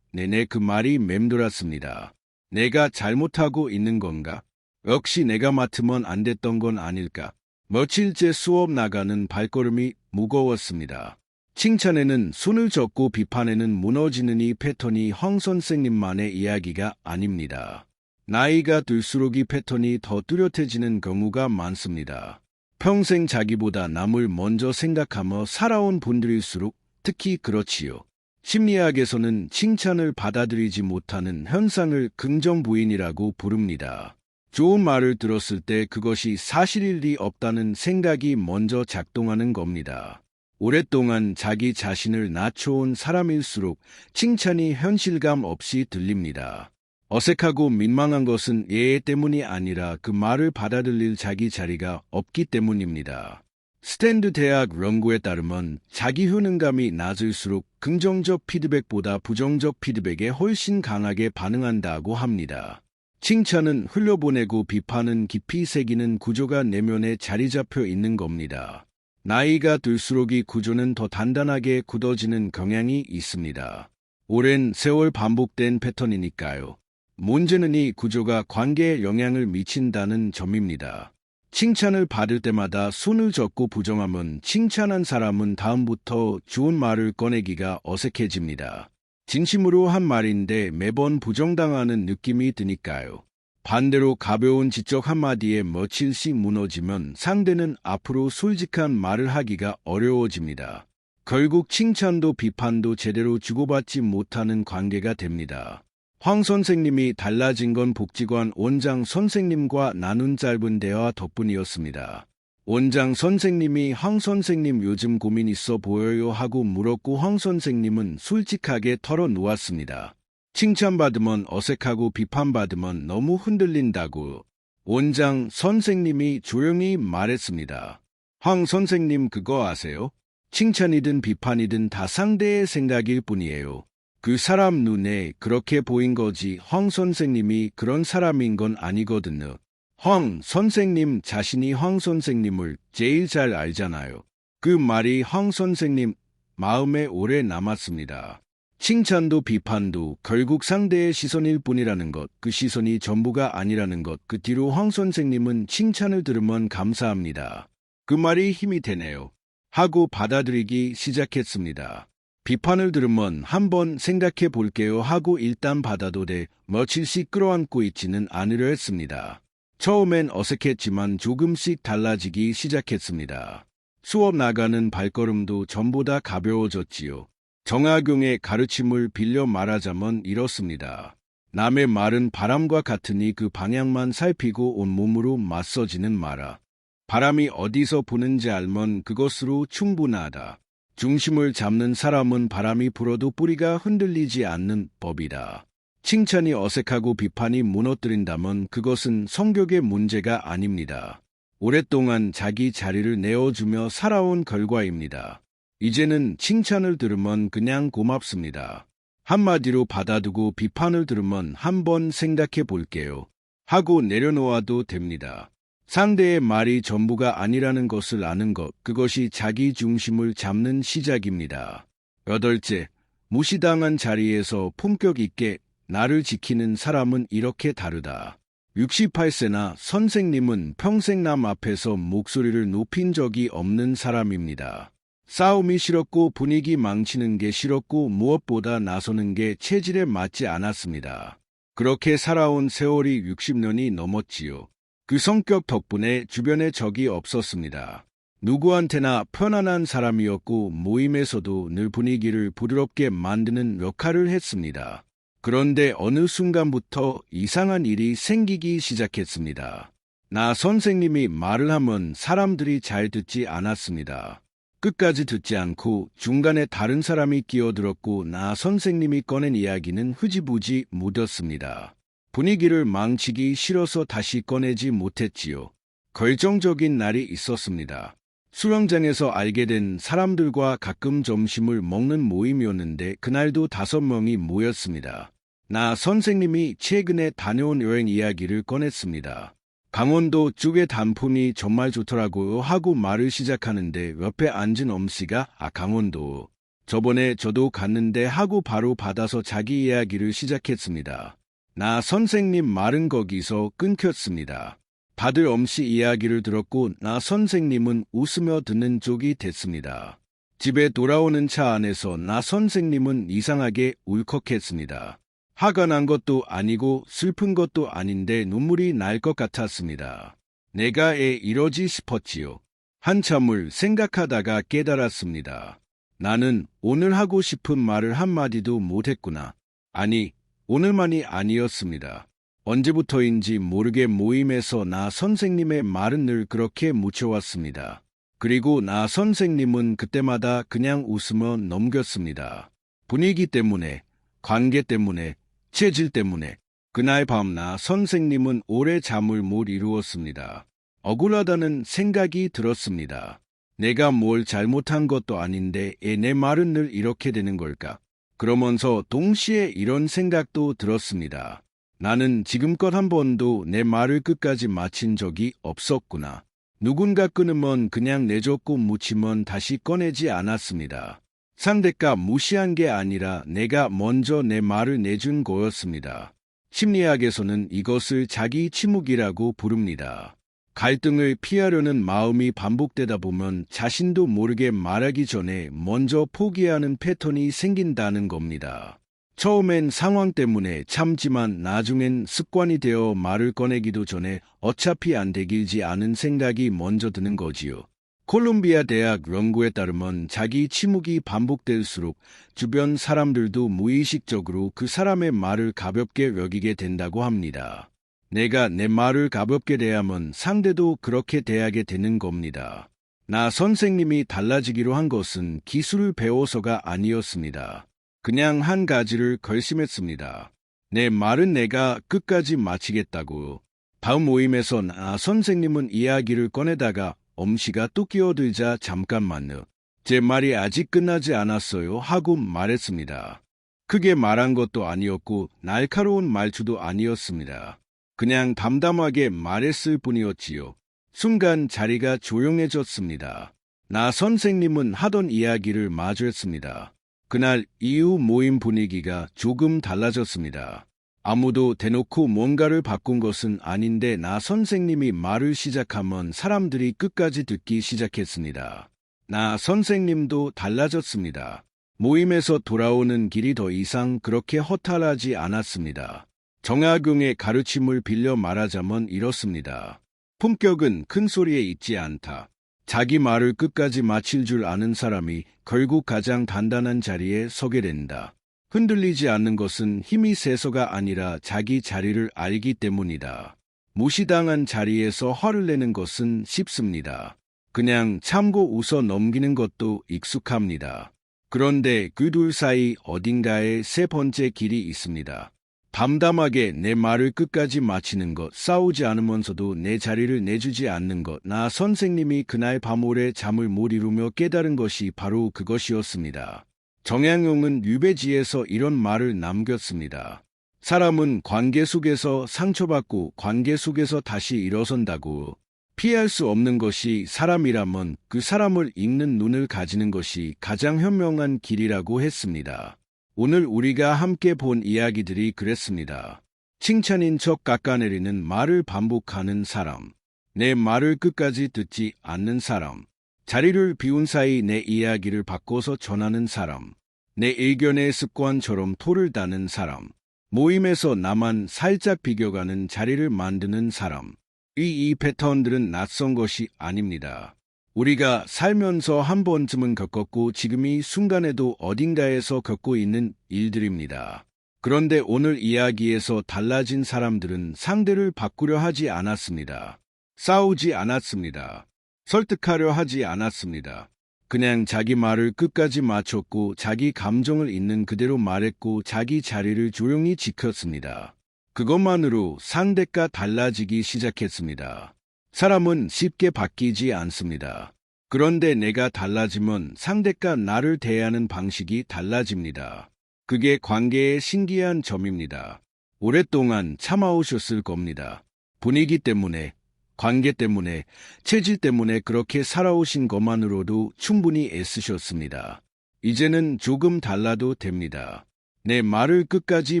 내내 그 말이 맴돌았습니다. 내가 잘못하고 있는 건가? 역시 내가 맡으면 안 됐던 건 아닐까? 며칠째 수업 나가는 발걸음이 무거웠습니다. 칭찬에는 손을 젓고 비판에는 무너지는 이 패턴이 황 선생님만의 이야기가 아닙니다. 나이가 들수록 이 패턴이 더 뚜렷해지는 경우가 많습니다. 평생 자기보다 남을 먼저 생각하며 살아온 분들일수록 특히 그렇지요. 심리학에서는 칭찬을 받아들이지 못하는 현상을 긍정부인이라고 부릅니다. 좋은 말을 들었을 때 그것이 사실일 리 없다는 생각이 먼저 작동하는 겁니다. 오랫동안 자기 자신을 낮춰온 사람일수록 칭찬이 현실감 없이 들립니다. 어색하고 민망한 것은 예의 때문이 아니라 그 말을 받아들일 자기 자리가 없기 때문입니다. 스탠드 대학 연구에 따르면 자기 효능감이 낮을수록 긍정적 피드백보다 부정적 피드백에 훨씬 강하게 반응한다고 합니다. 칭찬은 흘려보내고 비판은 깊이 새기는 구조가 내면에 자리 잡혀 있는 겁니다. 나이가 들수록 이 구조는 더 단단하게 굳어지는 경향이 있습니다. 오랜 세월 반복된 패턴이니까요. 문제는 이 구조가 관계에 영향을 미친다는 점입니다. 칭찬을 받을 때마다 손을 젓고 부정하면 칭찬한 사람은 다음부터 좋은 말을 꺼내기가 어색해집니다. 진심으로 한 말인데 매번 부정당하는 느낌이 드니까요. 반대로 가벼운 지적 한마디에 며칠씩 무너지면 상대는 앞으로 솔직한 말을 하기가 어려워집니다. 결국 칭찬도 비판도 제대로 주고받지 못하는 관계가 됩니다. 황 선생님이 달라진 건 복지관 원장 선생님과 나눈 짧은 대화 덕분이었습니다. 원장 선생님이 황 선생님 요즘 고민 있어 보여요 하고 물었고 황 선생님은 솔직하게 털어놓았습니다. 칭찬받으면 어색하고 비판받으면 너무 흔들린다고 원장 선생님이 조용히 말했습니다. 황 선생님 그거 아세요? 칭찬이든 비판이든 다 상대의 생각일 뿐이에요. 그 사람 눈에 그렇게 보인 거지 황 선생님이 그런 사람인 건 아니거든요. 황 선생님 자신이 황 선생님을 제일 잘 알잖아요. 그 말이 황 선생님 마음에 오래 남았습니다. 칭찬도 비판도 결국 상대의 시선일 뿐이라는 것, 그 시선이 전부가 아니라는 것, 그 뒤로 황 선생님은 칭찬을 들으면 감사합니다. 그 말이 힘이 되네요. 하고 받아들이기 시작했습니다. 비판을 들으면 한번 생각해 볼게요 하고 일단 받아도 돼 며칠씩 끌어안고 있지는 않으려 했습니다. 처음엔 어색했지만 조금씩 달라지기 시작했습니다. 수업 나가는 발걸음도 전보다 가벼워졌지요. 정학용의 가르침을 빌려 말하자면 이렇습니다. 남의 말은 바람과 같으니 그 방향만 살피고 온몸으로 맞서지는 마라. 바람이 어디서 부는지 알면 그것으로 충분하다. 중심을 잡는 사람은 바람이 불어도 뿌리가 흔들리지 않는 법이다. 칭찬이 어색하고 비판이 무너뜨린다면 그것은 성격의 문제가 아닙니다. 오랫동안 자기 자리를 내어주며 살아온 결과입니다. 이제는 칭찬을 들으면 그냥 고맙습니다. 한마디로 받아두고 비판을 들으면 한번 생각해 볼게요. 하고 내려놓아도 됩니다. 상대의 말이 전부가 아니라는 것을 아는 것, 그것이 자기 중심을 잡는 시작입니다. 여덟째, 무시당한 자리에서 품격 있게 나를 지키는 사람은 이렇게 다르다. 68세나 선생님은 평생 남 앞에서 목소리를 높인 적이 없는 사람입니다. 싸움이 싫었고 분위기 망치는 게 싫었고 무엇보다 나서는 게 체질에 맞지 않았습니다. 그렇게 살아온 세월이 60년이 넘었지요. 그 성격 덕분에 주변에 적이 없었습니다. 누구한테나 편안한 사람이었고 모임에서도 늘 분위기를 부드럽게 만드는 역할을 했습니다. 그런데 어느 순간부터 이상한 일이 생기기 시작했습니다. 나 선생님이 말을 하면 사람들이 잘 듣지 않았습니다. 끝까지 듣지 않고 중간에 다른 사람이 끼어들었고 나 선생님이 꺼낸 이야기는 흐지부지 묻었습니다. 분위기를 망치기 싫어서 다시 꺼내지 못했지요. 결정적인 날이 있었습니다. 수영장에서 알게 된 사람들과 가끔 점심을 먹는 모임이었는데 그날도 5명이 모였습니다. 나 선생님이 최근에 다녀온 여행 이야기를 꺼냈습니다. 강원도 쪽의 단풍이 정말 좋더라고요 하고 말을 시작하는데 옆에 앉은 엄씨가 강원도. 저번에 저도 갔는데 하고 바로 받아서 자기 이야기를 시작했습니다. 나 선생님 말은 거기서 끊겼습니다. 다들 엄씨 이야기를 들었고 나 선생님은 웃으며 듣는 쪽이 됐습니다. 집에 돌아오는 차 안에서 나 선생님은 이상하게 울컥했습니다. 화가 난 것도 아니고 슬픈 것도 아닌데 눈물이 날 것 같았습니다. 내가 왜 이러지 싶었지요. 한참을 생각하다가 깨달았습니다. 나는 오늘 하고 싶은 말을 한마디도 못했구나. 아니, 오늘만이 아니었습니다. 언제부터인지 모르게 모임에서 나 선생님의 말은 늘 그렇게 묻혀왔습니다. 그리고 나 선생님은 그때마다 그냥 웃으며 넘겼습니다. 분위기 때문에, 관계 때문에, 체질 때문에 그날 밤 나 선생님은 오래 잠을 못 이루었습니다. 억울하다는 생각이 들었습니다. 내가 뭘 잘못한 것도 아닌데 내 말은 늘 이렇게 되는 걸까? 그러면서 동시에 이런 생각도 들었습니다. 나는 지금껏 한 번도 내 말을 끝까지 마친 적이 없었구나. 누군가 끊으면 그냥 내줬고 묻히면 다시 꺼내지 않았습니다. 상대가 무시한 게 아니라 내가 먼저 내 말을 내준 거였습니다. 심리학에서는 이것을 자기 침묵이라고 부릅니다. 갈등을 피하려는 마음이 반복되다 보면 자신도 모르게 말하기 전에 먼저 포기하는 패턴이 생긴다는 겁니다. 처음엔 상황 때문에 참지만 나중엔 습관이 되어 말을 꺼내기도 전에 어차피 안 되길지 않은 생각이 먼저 드는 거지요. 콜롬비아 대학 연구에 따르면 자기 침묵이 반복될수록 주변 사람들도 무의식적으로 그 사람의 말을 가볍게 여기게 된다고 합니다. 내가 내 말을 가볍게 대하면 상대도 그렇게 대하게 되는 겁니다. 나 선생님이 달라지기로 한 것은 기술을 배워서가 아니었습니다. 그냥 한 가지를 결심했습니다. 내 말은 내가 끝까지 마치겠다고. 다음 모임에서 나 선생님은 이야기를 꺼내다가 엄씨가 또 끼어들자 잠깐만요. 제 말이 아직 끝나지 않았어요 하고 말했습니다. 크게 말한 것도 아니었고 날카로운 말투도 아니었습니다. 그냥 담담하게 말했을 뿐이었지요. 순간 자리가 조용해졌습니다. 나 선생님은 하던 이야기를 마저 했습니다. 그날 이후 모임 분위기가 조금 달라졌습니다. 아무도 대놓고 뭔가를 바꾼 것은 아닌데 나 선생님이 말을 시작하면 사람들이 끝까지 듣기 시작했습니다. 나 선생님도 달라졌습니다. 모임에서 돌아오는 길이 더 이상 그렇게 허탈하지 않았습니다. 정약용의 가르침을 빌려 말하자면 이렇습니다. 품격은 큰 소리에 있지 않다. 자기 말을 끝까지 마칠 줄 아는 사람이 결국 가장 단단한 자리에 서게 된다. 흔들리지 않는 것은 힘이 세서가 아니라 자기 자리를 알기 때문이다. 무시당한 자리에서 화를 내는 것은 쉽습니다. 그냥 참고 웃어 넘기는 것도 익숙합니다. 그런데 그 둘 사이 어딘가에 세 번째 길이 있습니다. 담담하게 내 말을 끝까지 마치는 것, 싸우지 않으면서도 내 자리를 내주지 않는 것. 나 선생님이 그날 밤오래 잠을 못 이루며 깨달은 것이 바로 그것이었습니다. 정약용은 유배지에서 이런 말을 남겼습니다. 사람은 관계 속에서 상처받고 관계 속에서 다시 일어선다고. 피할 수 없는 것이 사람이라면 그 사람을 읽는 눈을 가지는 것이 가장 현명한 길이라고 했습니다. 오늘 우리가 함께 본 이야기들이 그랬습니다. 칭찬인 척 깎아내리는 말을 반복하는 사람, 내 말을 끝까지 듣지 않는 사람, 자리를 비운 사이 내 이야기를 바꿔서 전하는 사람, 내 의견의 습관처럼 토를 다는 사람, 모임에서 나만 살짝 비교가는 자리를 만드는 사람. 이 패턴들은 낯선 것이 아닙니다. 우리가 살면서 한 번쯤은 겪었고 지금 이 순간에도 어딘가에서 겪고 있는 일들입니다. 그런데 오늘 이야기에서 달라진 사람들은 상대를 바꾸려 하지 않았습니다. 싸우지 않았습니다. 설득하려 하지 않았습니다. 그냥 자기 말을 끝까지 맞췄고 자기 감정을 있는 그대로 말했고 자기 자리를 조용히 지켰습니다. 그것만으로 상대가 달라지기 시작했습니다. 사람은 쉽게 바뀌지 않습니다. 그런데 내가 달라지면 상대가 나를 대하는 방식이 달라집니다. 그게 관계의 신기한 점입니다. 오랫동안 참아오셨을 겁니다. 분위기 때문에, 관계 때문에, 체질 때문에 그렇게 살아오신 것만으로도 충분히 애쓰셨습니다. 이제는 조금 달라도 됩니다. 내 말을 끝까지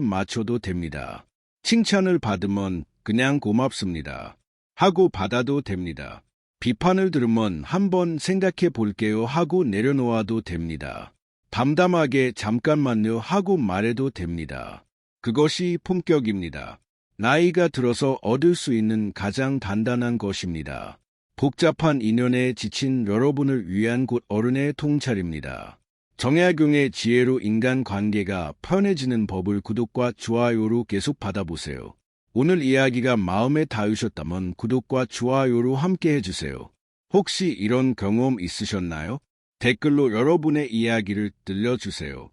맞춰도 됩니다. 칭찬을 받으면 그냥 고맙습니다. 하고 받아도 됩니다. 비판을 들으면 한번 생각해 볼게요 하고 내려놓아도 됩니다. 담담하게 잠깐만요 하고 말해도 됩니다. 그것이 품격입니다. 나이가 들어서 얻을 수 있는 가장 단단한 것입니다. 복잡한 인연에 지친 여러분을 위한 곳 어른의 통찰입니다. 정약용의 지혜로 인간관계가 편해지는 법을 구독과 좋아요로 계속 받아보세요. 오늘 이야기가 마음에 닿으셨다면 구독과 좋아요로 함께 해주세요. 혹시 이런 경험 있으셨나요? 댓글로 여러분의 이야기를 들려주세요.